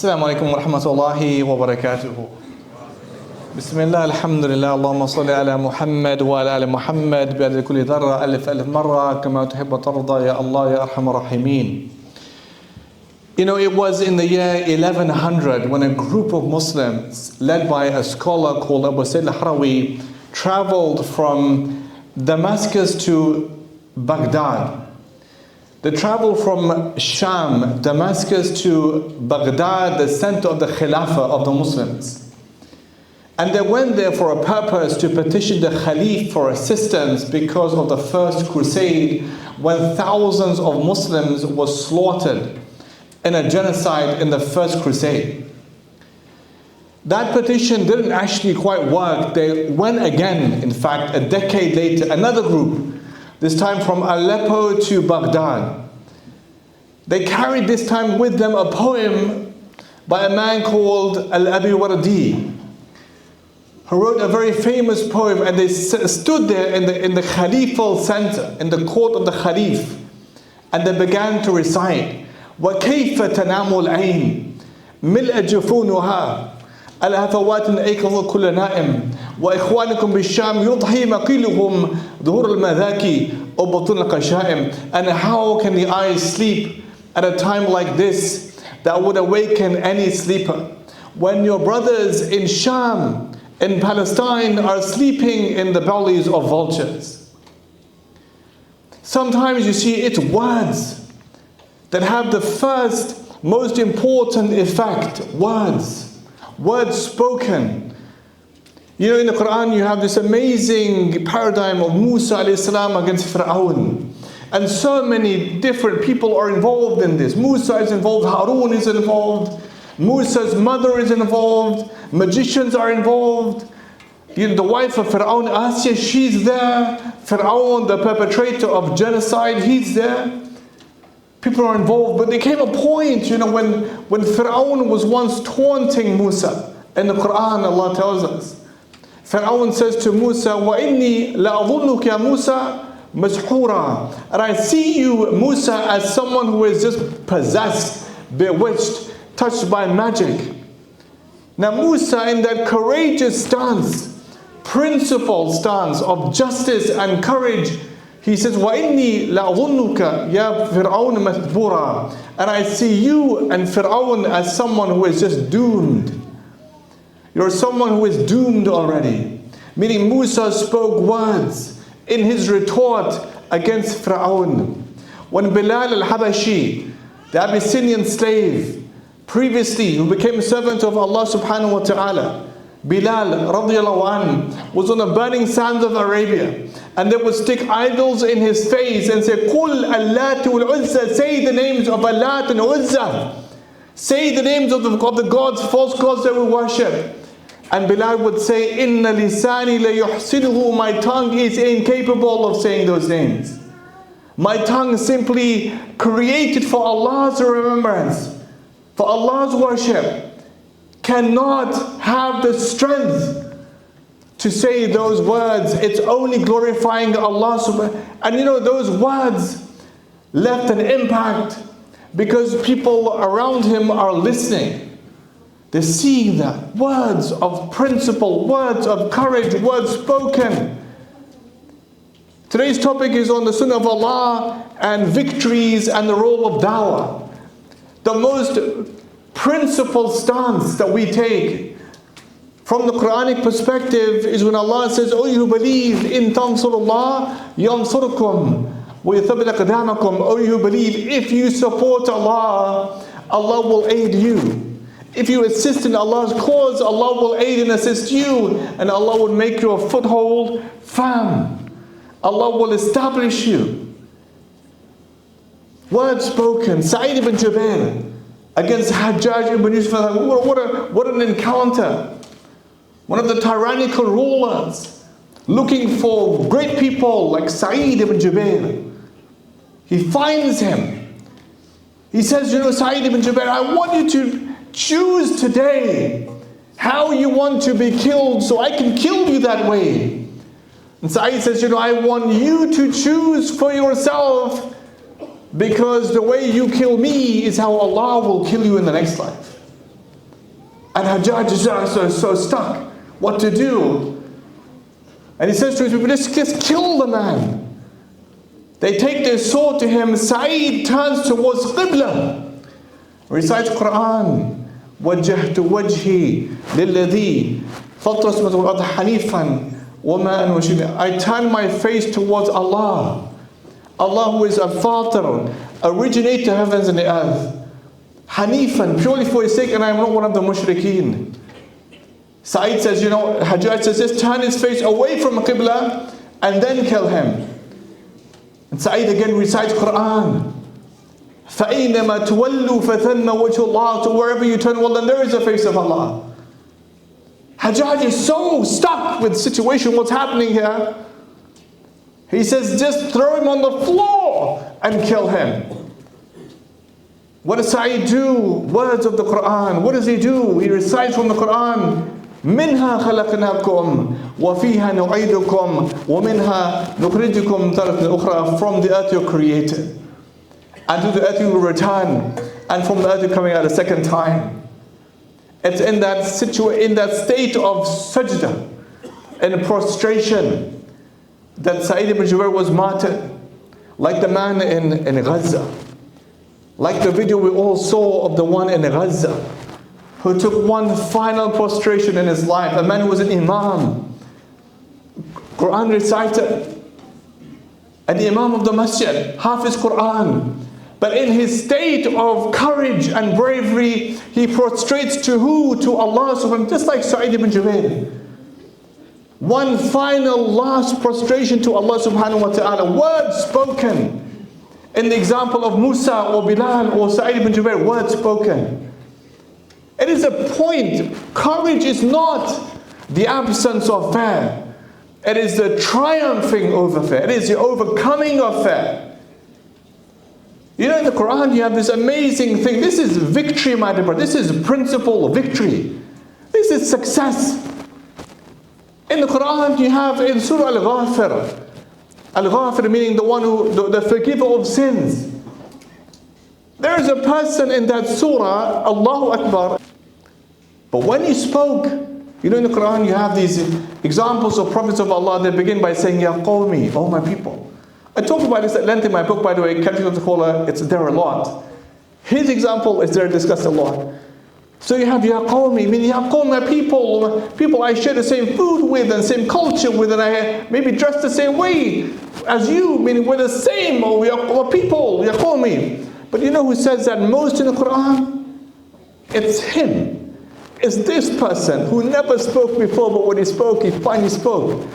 السلام عليكم ورحمة الله وبركاته. بسم الله الحمد لله اللهم صل على محمد وعلى آل محمد بعد كل ذرة ألف مرة كما تحب وترضى يا الله يا أرحم الراحمين. You know, it was in the year 1100 when a group of Muslims led by a scholar called Abu Sayyid al-Harawi traveled from Damascus to Baghdad. They traveled from Sham, Damascus to Baghdad, the center of the Khilafah of the Muslims. And they went there for a purpose to petition the Khalif for assistance because of the first crusade when thousands of Muslims were slaughtered in a genocide in the first crusade. That petition didn't actually quite work. They went again, in fact, a decade later, another group, this time from Aleppo to Baghdad. They carried this time with them a poem by a man called Al-Abi-Wardi, who wrote a very famous poem, and they stood there in the Khalifal center, in the court of the Khalif, and they began to recite, وَكَيْفَ تَنَامُ الْعَيْنِ مِلْأَ جُفُونُهَا الهفوات أيقظ كل نائم وإخوانكم بالشام يضحي مقيلهم ظهور المذاكي أو بطون القشائم. And how can the eyes sleep at a time like this that would awaken any sleeper, when your brothers in Sham, in Palestine, are sleeping in the bellies of vultures? Sometimes you see it's words that have the first most important effect. Words spoken. You know, in the Quran you have this amazing paradigm of Musa alayhi salam against Fir'aun. And so many different people are involved in this. Musa is involved, Harun is involved, Musa's mother is involved, magicians are involved. You know, the wife of Fir'aun, Asya, she's there. Fir'aun, the perpetrator of genocide, he's there. People are involved, but there came a point, you know, when Fir'aun was once taunting Musa. In the Quran, Allah tells us, Fir'aun says to Musa, وَإِنِّي لَأَظُنُّكَ يَا مُوسَى مَسْحُورًا. And I see you, Musa, as someone who is just possessed, bewitched, touched by magic. Now Musa, in that courageous stance, principled stance of justice and courage, he says, وَإِنِّي لَأَظُنُّكَ يَا فِرْعَوْنَ مَثْبُورًا. And I see you and Fir'aun as someone who is just doomed. You're someone who is doomed already. Meaning Musa spoke words in his retort against Fir'aun. When Bilal al-Habashi, the Abyssinian slave, previously who became a servant of Allah subhanahu wa ta'ala, Bilal radiallahu anh, was on the burning sands of Arabia, and they would stick idols in his face and say, Qul Allat wal Uzza, say the names of Allat and Uzza, say the names of the gods, false gods that we worship. And Bilal would say, Inna lisani la yuhsinuhu, my tongue is incapable of saying those names. My tongue is simply created for Allah's remembrance, for Allah's worship, cannot have the strength to say those words. It's only glorifying Allah subhanahu. And you know, those words left an impact because people around him are listening. They're seeing that. Words of principle, words of courage, words spoken. Today's topic is on the Sunnah of Allah and victories and the role of dawah. The most principled stance that we take from the Quranic perspective is when Allah says, oh, you believe in tansurullah yansurkum wa yuthabbit aqdamakum. Oh, you believe, if you support Allah, Allah will aid you. If you assist in Allah's cause, Allah will aid and assist you, and Allah will make your foothold firm. Allah will establish you. Words spoken. Sa'id ibn Jubair against Hajjaj ibn Yusuf. What an encounter. One of the tyrannical rulers looking for great people like Sa'id ibn Jubair. He finds him. He says, you know, Sa'id ibn Jubair, I want you to choose today how you want to be killed so I can kill you that way. And Sa'id says, you know, I want you to choose for yourself, because the way you kill me is how Allah will kill you in the next life. And Hajjaj is so stuck. What to do? And he says to his people, just kill the man. They take their sword to him. Sa'id turns towards Qibla, recites Quran. وجهت وجهي للذي فطر السماوات والأرض حنيفا وما أنا مشرك. I turn my face towards Allah. Allah who is al-Fatir, originator of heavens and the earth. Hanifan, purely for his sake, and I am not one of the mushrikeen. Sa'id says, Hajjaj says, just turn his face away from Qibla and then kill him. And Sa'id again recites Quran. فَأَيْنَمَا تُوَلُّوا فَثَمَّ وَجْهُ اللَّهِ. So wherever you turn, well, then there is the face of Allah. Hajjaj is so stuck with the situation, what's happening here. He says, just throw him on the floor and kill him. What does Sa'id do? Words of the Quran. What does he do? He recites from the Quran. منها خلقناكم وفيها نعيدكم ومنها نخرجكم تارة أخرى. From the earth you're created, and to the earth you will return, and from the earth you're coming out a second time. It's in that state of sajda, in prostration, that Sa'id ibn Jubair was martyred, like the man in Gaza, like the video we all saw of the one in Gaza, who took one final prostration in his life, a man who was an imam, Quran reciter, and the imam of the masjid, Hafiz Quran. But in his state of courage and bravery, he prostrates to who? To Allah subhanahu wa ta'ala, just like Sa'id ibn Jubair. One final last prostration to Allah subhanahu wa ta'ala. Words spoken. In the example of Musa or Bilal or Sa'id ibn Jubair, words spoken. It is a point. Courage is not the absence of fear. It is the triumphing over fear. It is the overcoming of fear. In the Quran you have this amazing thing. This is victory, my dear brother. This is principle victory. This is success. In the Quran you have in Surah Al-Ghafir. Al-Ghafir meaning the one who, the forgiver of sins. There is a person in that surah, Allahu Akbar. But when he spoke, in the Quran you have these examples of prophets of Allah. They begin by saying, Ya qawmi, oh my people. I talk about this at length in my book, by the way, Catching of the Caller. It's there a lot. His example is there discussed a lot. So you have Ya qawmi, meaning Ya qawmi, my people I share the same food with and same culture with, and I maybe dress the same way as you, meaning we're the same, or we are people, Ya qawmi. But you know who says that most in the Quran? It's him. It's this person who never spoke before, but when he spoke, he finally spoke.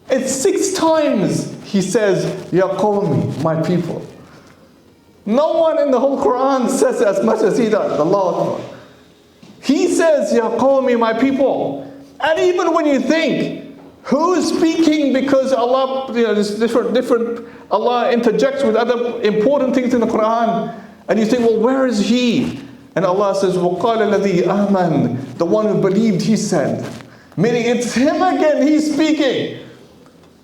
It's 6 times he says, Ya qawmi, my people. No one in the whole Quran says as much as he does. Allah. He says, Ya qawmi, my people. And even when you think, who's speaking because Allah, there's different, Allah interjects with other important things in the Quran. And you think, well, where is he? And Allah says, وَقَالَ الَّذِي آمَنَ. The one who believed, he said. Meaning it's him again, he's speaking.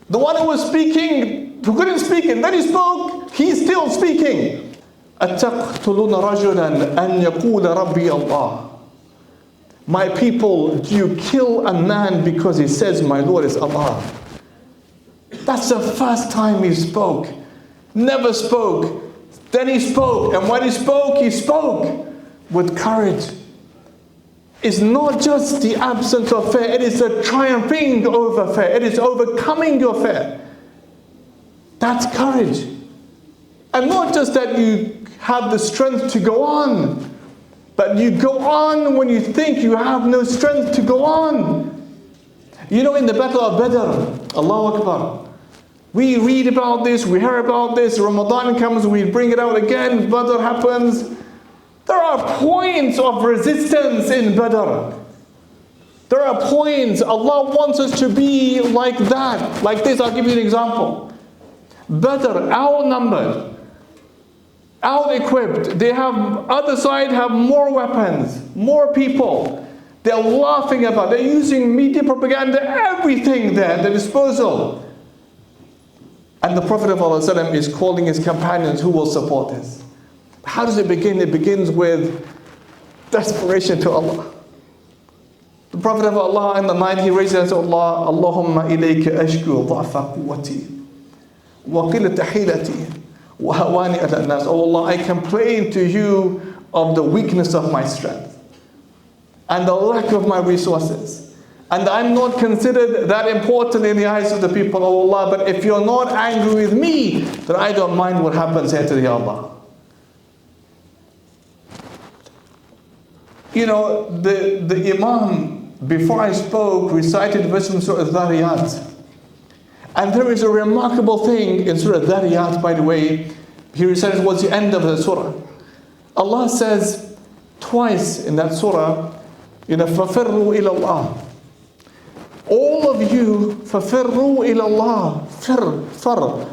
The one who was speaking, who couldn't speak, and then he spoke, he's still speaking. أَتَقْتُلُونَ رَجُلًا أَنْ يَقُولَ رَبِّي اللَّهِ. My people, do you kill a man because he says, my Lord is Allah? That's the first time he spoke. Never spoke. Then he spoke, and when he spoke with courage. It's not just the absence of fear, it is the triumphing over fear. It is overcoming your fear. That's courage. And not just that you have the strength to go on, but you go on when you think you have no strength to go on. In the Battle of Badr, Allahu Akbar, we read about this, we hear about this, Ramadan comes, we bring it out again, Badr happens. There are points of resistance in Badr. There are points. Allah wants us to be like that. Like this, I'll give you an example. Badr, outnumbered, out-equipped. They have, other side have more weapons, more people. They're laughing about, they're using media propaganda, everything there at their disposal. And the Prophet ﷺ is calling his companions who will support this. How does it begin? It begins with desperation to Allah. The Prophet of Allah in the night, he raises and says, Allah, Allahumma ilayka ashku dha'fa quwwati wa qilata hilati wa hawani ala nas. Oh Allah, I complain to you of the weakness of my strength and the lack of my resources. And I'm not considered that important in the eyes of the people, oh Allah, but if you're not angry with me, then I don't mind what happens here to Ya Allah. You know, the Imam, before I spoke, recited verse from Surah Al-Dhariyat. And there is a remarkable thing in Surah Al-Dhariyat, by the way. He recited towards the end of the surah. Allah says twice in that surah, you know, فَفِرُّوا إِلَى اللَّهِ. All of you, فَفِرُّوا إِلَى اللَّهِ.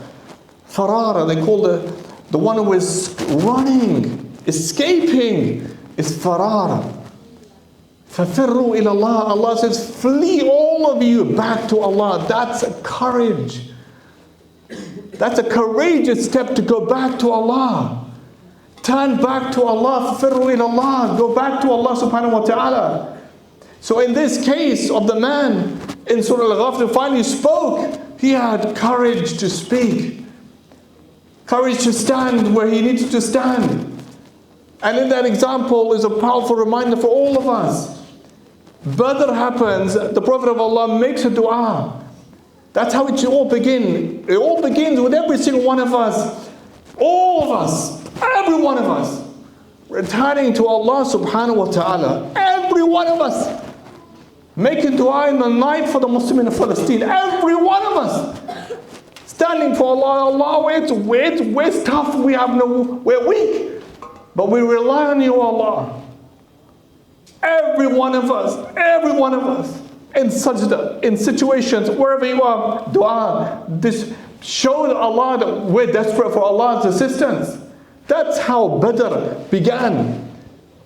Farara, they call the one who is running, escaping, is farara. فَفِرُّوا إِلَى اللَّهِ. Allah says, flee all of you back to Allah. That's a courage. That's a courageous step to go back to Allah. Turn back to Allah. فَفِرُّوا إِلَى اللَّهِ. Go back to Allah subhanahu wa ta'ala. So in this case of the man in Surah Al-Ghafir, finally spoke. He had courage to speak. Courage to stand where he needed to stand. And in that example is a powerful reminder for all of us. Badr happens, the Prophet of Allah makes a dua. That's how it should all begin. It all begins with every single one of us. All of us. Every one of us. Returning to Allah subhanahu wa ta'ala. Every one of us. Making dua in the night for the Muslims in Palestine. Every one of us. Standing for Allah. Allah, we're tough. We're weak. But we rely on you, Allah. Every one of us, in sajda, in situations, wherever you are, dua, this shows Allah that we're desperate for Allah's assistance. That's how Badr began,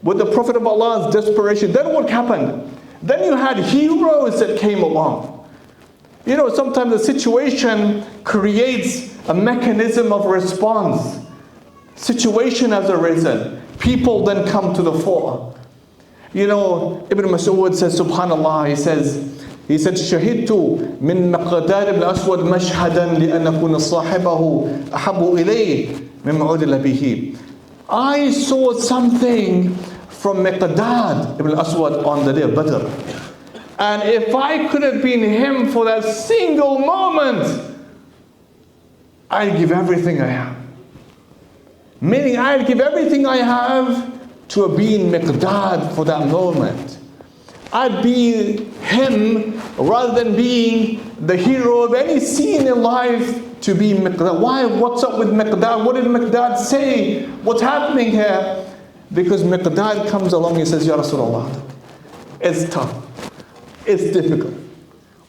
with the Prophet of Allah's desperation. Then what happened? Then you had heroes that came along. You know, sometimes the situation creates a mechanism of response. Situation has arisen. People then come to the fore. You know, Ibn Mas'ud says, Subhanallah, he said, شهدت من مقدار بن الأسود مشهدا لأن أكون صاحبه أحب إليه من معود به. I saw something from Miqdad ibn al-Aswad on the day of Badr. And if I could have been him for that single moment, I'd give everything I have. Meaning I'd give everything I have to be in Miqdad for that moment. I'd be him rather than being the hero of any scene in life to be Miqdad. Why? What's up with Miqdad? What did Miqdad say? What's happening here? Because Miqdad comes along and says, Ya Rasulullah, it's tough. It's difficult.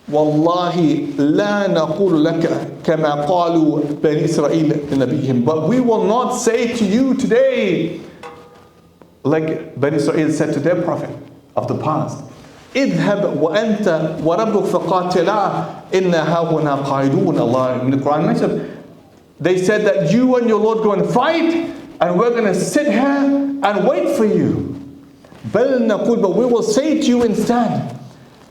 Wallahi la naqulu laka kama qalu bani Israel linabiyhim. But we will not say to you today like Bani Israel said to their prophet of the past. اذهب وأنت وربك فقاتلا إنا هاهنا قاعدون. Allah in the Quran mentioned, they said that you and your Lord go and fight, and we're going to sit here and wait for you. بل نقول, but we will say to you instead,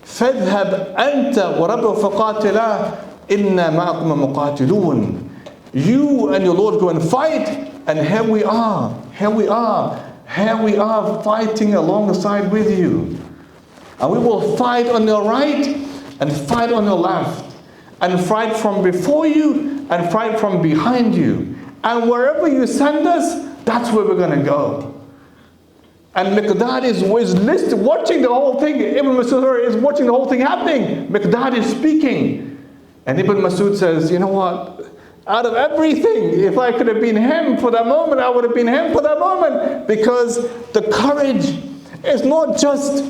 فاذهب أنت وربك فقاتلا إنا معكم مقاتلون. You and your Lord go and fight, and here we are fighting alongside with you. And we will fight on your right and fight on your left, and fight from before you and fight from behind you. And wherever you send us, that's where we're going to go. And Miqdad is listening, watching the whole thing. Ibn Mas'ud is watching the whole thing happening. Miqdad is speaking. And Ibn Mas'ud says, you know what? Out of everything, if I could have been him for that moment, I would have been him for that moment. Because the courage is not just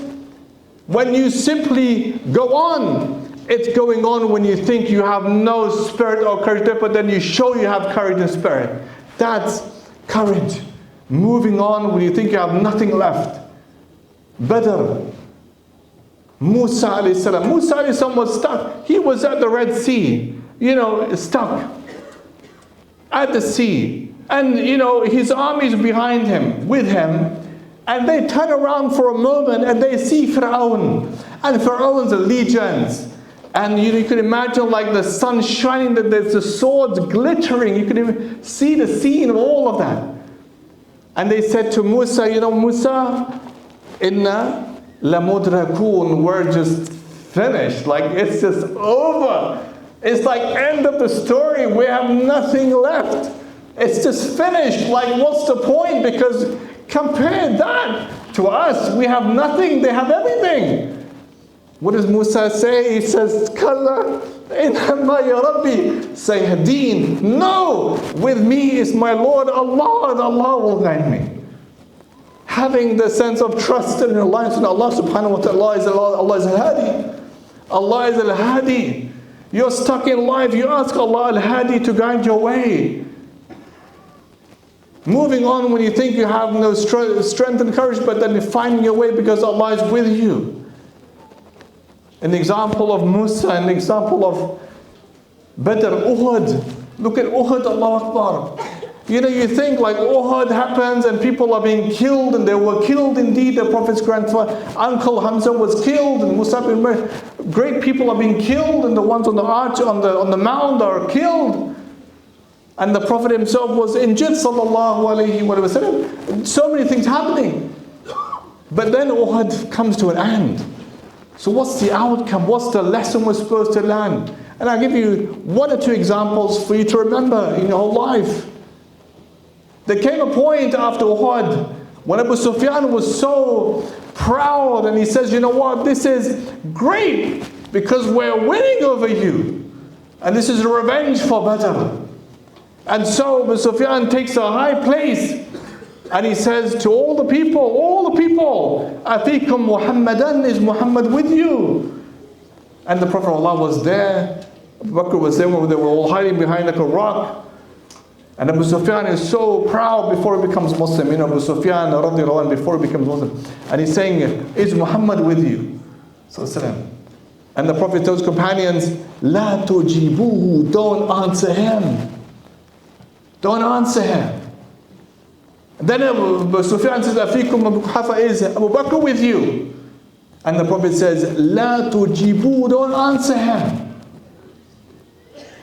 when you simply go on. It's going on when you think you have no spirit or courage, but then you show you have courage and spirit. That's courage. Moving on when you think you have nothing left. Badr. Musa alayhi salam. Musa alayhi salam was stuck. He was at the Red Sea, stuck at the sea. And his army is behind him, with him. And they turn around for a moment and they see Fir'aun and Fir'aun's legions. And you can imagine like the sun shining, that there's the swords glittering. You can even see the scene of all of that. And they said to Musa, Musa, inna lamudrakun, we're just finished. Like it's just over. It's like end of the story. We have nothing left. It's just finished. Like what's the point? Because compare that to us. We have nothing. They have everything. What does Musa say? He says, Kalla innama ya Rabbi sayahdeen. No, with me is my Lord Allah, and Allah will guide me. Having the sense of trust and reliance on Allah subhanahu wa ta'ala is Allah is al-Hadi. Allah is al-Hadi. You're stuck in life, you ask Allah al-Hadi to guide your way. Moving on when you think you have no strength and courage, but then you're finding your way because Allah is with you. An example of Musa, an example of Badr, Uhud. Look at Uhud, Allahu Akbar. You think like Uhud happens and people are being killed, and they were killed indeed. The Prophet's grandfather, Uncle Hamza was killed, and Musab bin Umair. Great people are being killed, and the ones on the arch, on the mound are killed. And the Prophet himself was injured, sallallahu alayhi wa sallam. So many things happening. But then Uhud comes to an end. So what's the outcome? What's the lesson we're supposed to learn? And I'll give you one or two examples for you to remember in your whole life. There came a point after Uhud when Abu Sufyan was so proud, and he says, you know what, this is great because we're winning over you. And this is a revenge for Badr. And so Abu Sufyan takes a high place and he says to all the people, Afikum Muhammadan, is Muhammad with you? And the Prophet of Allah was there. Abu Bakr was there, they were all hiding behind like a rock. And Abu Sufyan is so proud before he becomes Muslim. Abu Sufyan radiallahu anh, before he becomes Muslim. And he's saying, is Muhammad with you? And the Prophet tells his companions, La tujibuhu, don't answer him. Don't answer him. Then Abu Sufyan says, Afikum Abu Quhafa, is Abu Bakr with you? And the Prophet says, La tujibu, don't answer him.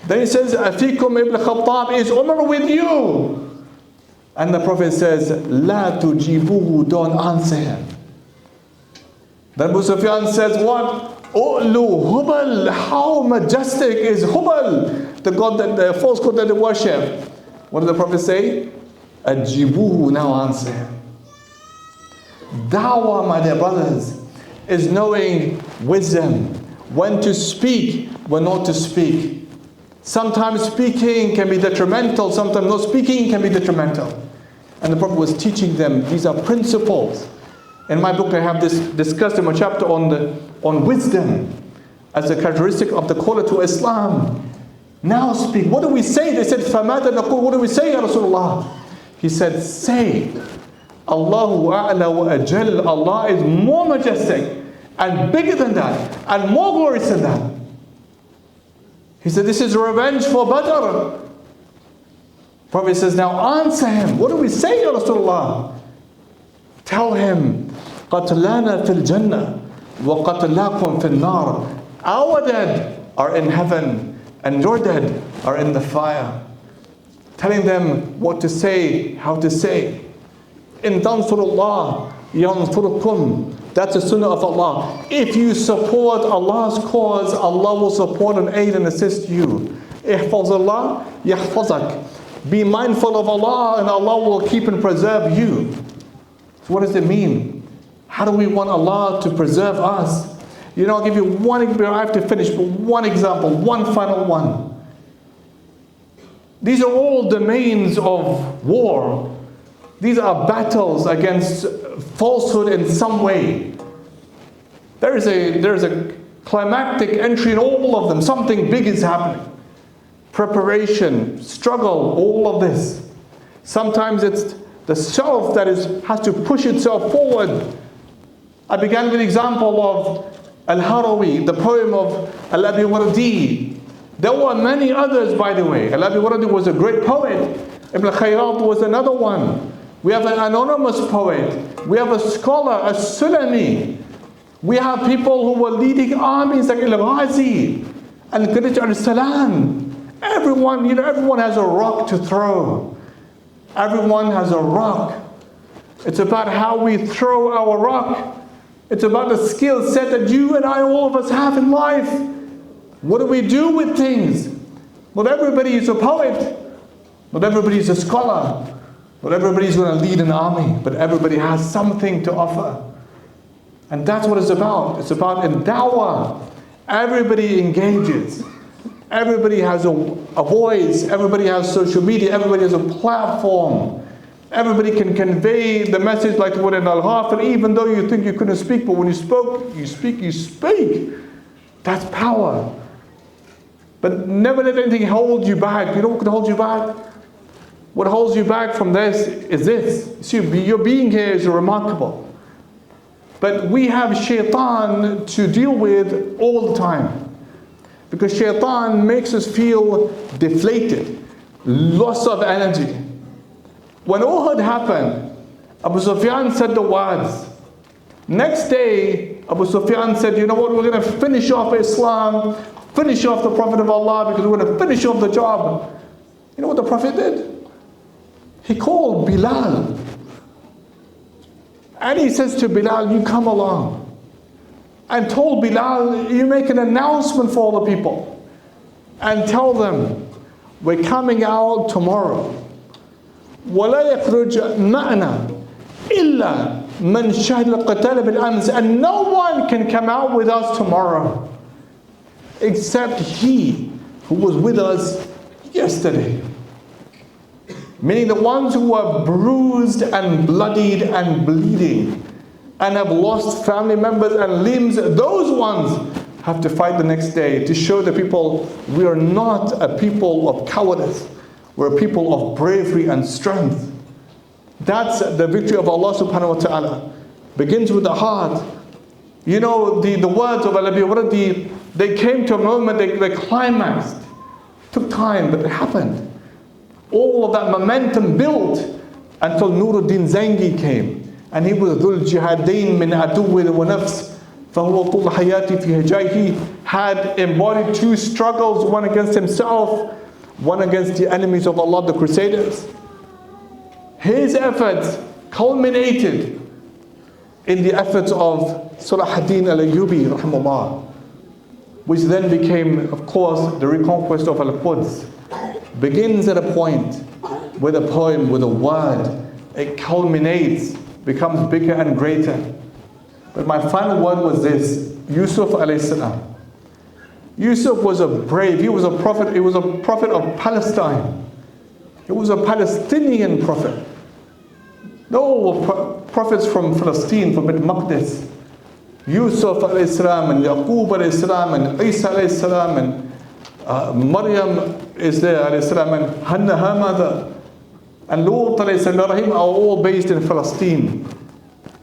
Then he says, Afikum Ibn Khattab, is Umar with you? And the Prophet says, La tujibuhu, don't answer him. Then Abu Sufyan says, what? U'lu Hubal, how majestic is Hubal, the god the false god that they worship. What did the Prophet say? Ajibuhu, now answer him. Dawah, my dear brothers, is knowing wisdom, when to speak, when not to speak. Sometimes speaking can be detrimental, sometimes not speaking can be detrimental. And the Prophet was teaching them, these are principles. In my book I have this discussed in my chapter on wisdom as a characteristic of the caller to Islam. Now speak. What do we say? They said, فَمَاذَا نَقُولُ, what do we say, Ya Rasulullah? He said, say, Allahu a'la wa ajal, Allah is more majestic and bigger than that and more glorious than that. He said, this is revenge for Badr. Prophet says, now answer him. What do we say, Ya Rasulullah? Tell him, قَتْلَانَا فِي الْجَنَّةِ وَقَتْلَاكُمْ فِي النَّارِ. Our dead are in heaven and your dead are in the fire. Telling them what to say, how to say. In tansurullah, yansurkum. That's the sunnah of Allah. If you support Allah's cause, Allah will support and aid and assist you. Ihfazullah, yahfazak. Be mindful of Allah and Allah will keep and preserve you. So what does it mean? How do we want Allah to preserve us? I'll give you one example. I have to finish, but one example, one final one. These are all domains of war. These are battles against falsehood in some way. There is a climactic entry in all of them. Something big is happening. Preparation, struggle, all of this. Sometimes it's the self that has to push itself forward. I began with the example of Al-Harawi, the poem of Al-Abi Wardi. There were many others, by the way. Al-Abi Wardi was a great poet. Ibn Khayrat was another one. We have an anonymous poet. We have a scholar, a Sulami. We have people who were leading armies like Al-Ghazi and Quraysh al-Salam. Everyone has a rock to throw. Everyone has a rock. It's about how we throw our rock. It's about the skill set that you and I, all of us, have in life. What do we do with things? Not everybody is a poet. Not everybody is a scholar. Not everybody is going to lead an army. But everybody has something to offer. And that's what it's about. It's about in dawah. Everybody engages. Everybody has a voice. Everybody has social media. Everybody has a platform. Everybody can convey the message like what in Al-Ghafir, even though you think you couldn't speak, but when you spoke, you speak. That's power. But never let anything hold you back. You know what could hold you back? What holds you back from this is this. See, your being here is remarkable. But we have shaitan to deal with all the time. Because shaitan makes us feel deflated, loss of energy. When Uhud happened, Abu Sufyan said the words. Next day, Abu Sufyan said, you know what, we're going to finish off Islam, finish off the Prophet of Allah, because we're going to finish off the job. You know what the Prophet did? He called Bilal. And he says to Bilal, you come along. And told Bilal, you make an announcement for all the people. And tell them, we're coming out tomorrow. وَلَا يَخْرُجْ مَعْنَا إِلَّا مَنْ شَهِدَ الْقِتَالَ بِالْأَمْسِ. And no one can come out with us tomorrow except he who was with us yesterday. Meaning the ones who are bruised and bloodied and bleeding and have lost family members and limbs, those ones have to fight the next day to show the people we are not a people of cowardice. We're a people of bravery and strength. That's the victory of Allah subhanahu wa ta'ala. Begins with the heart. You know, the words of Al-Abi Wardi, they came to a moment, they climaxed. Took time, but it happened. All of that momentum built until Nuruddin Zangi came. And he was Dhul Jihadain min aduwwin wa nafs. فَهُوَ طُولَ حَيَاتِ فِي هِجَائِهِ. He had embodied two struggles, one against himself, one against the enemies of Allah, the Crusaders. His efforts culminated in the efforts of Salah ad-Din al-Ayyubi, rahimahullah, which then became, of course, the reconquest of Al-Quds. Begins at a point with a poem, with a word. It culminates, becomes bigger and greater. But my final word was this: Yusuf alayhi salam. Yusuf was a brave, he was a prophet of Palestine. He was a Palestinian prophet. No prophets from Palestine, from Beit Maqdis. Yusuf alayhi salam and Yaqub alayhi salam and Isa alayhi salam and Maryam is there alayhi salam and Hannah her mother and Lut alayhi salam, Ibrahim are all based in Palestine.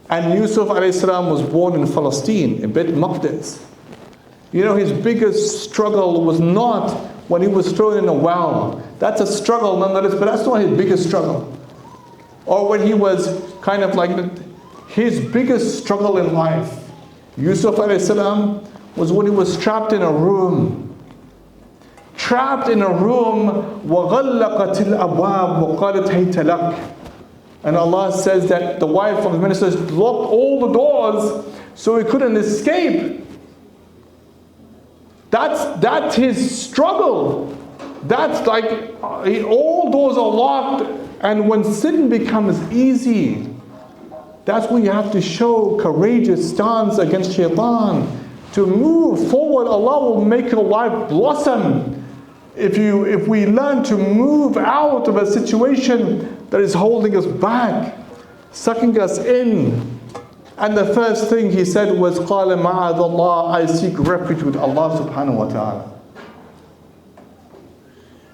And Yusuf alayhi salam was born in Palestine, in Beit Maqdis. You know, his biggest struggle was not when he was thrown in a well. That's a struggle nonetheless, but that's not his biggest struggle. Or when he was kind of like, his biggest struggle in life, Yusuf alayhi salam, was when he was trapped in a room. Trapped in a room, وَغَلَّقَتِ الْأَبْوَابُ وَقَالَتْ هَيْتَ لَكَ. And Allah says that the wife of the minister locked all the doors so he couldn't escape. That's his struggle. That's like, all doors are locked, and when sin becomes easy, that's when you have to show courageous stance against shaitan. To move forward, Allah will make your life blossom. If we learn to move out of a situation that is holding us back, sucking us in. And the first thing he said was, قَالَ مَعَاذَ اللَّهِ, I seek refuge with Allah subhanahu wa ta'ala.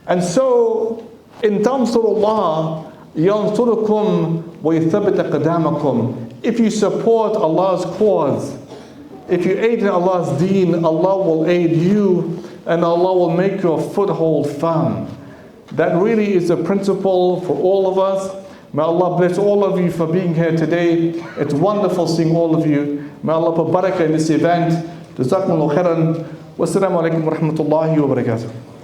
And so, in تَنْصُرُ اللَّهِ يَنْصُرُكُمْ وَيُثَبِّتَ قَدَامَكُمْ. If you support Allah's cause, if you aid in Allah's deen, Allah will aid you, and Allah will make your foothold firm. That really is a principle for all of us. May Allah bless all of you for being here today. It's wonderful seeing all of you. May Allah put barakah in this event. Jazakumullahu khairan. Wassalamu alaikum wa rahmatullahi wa barakatuh.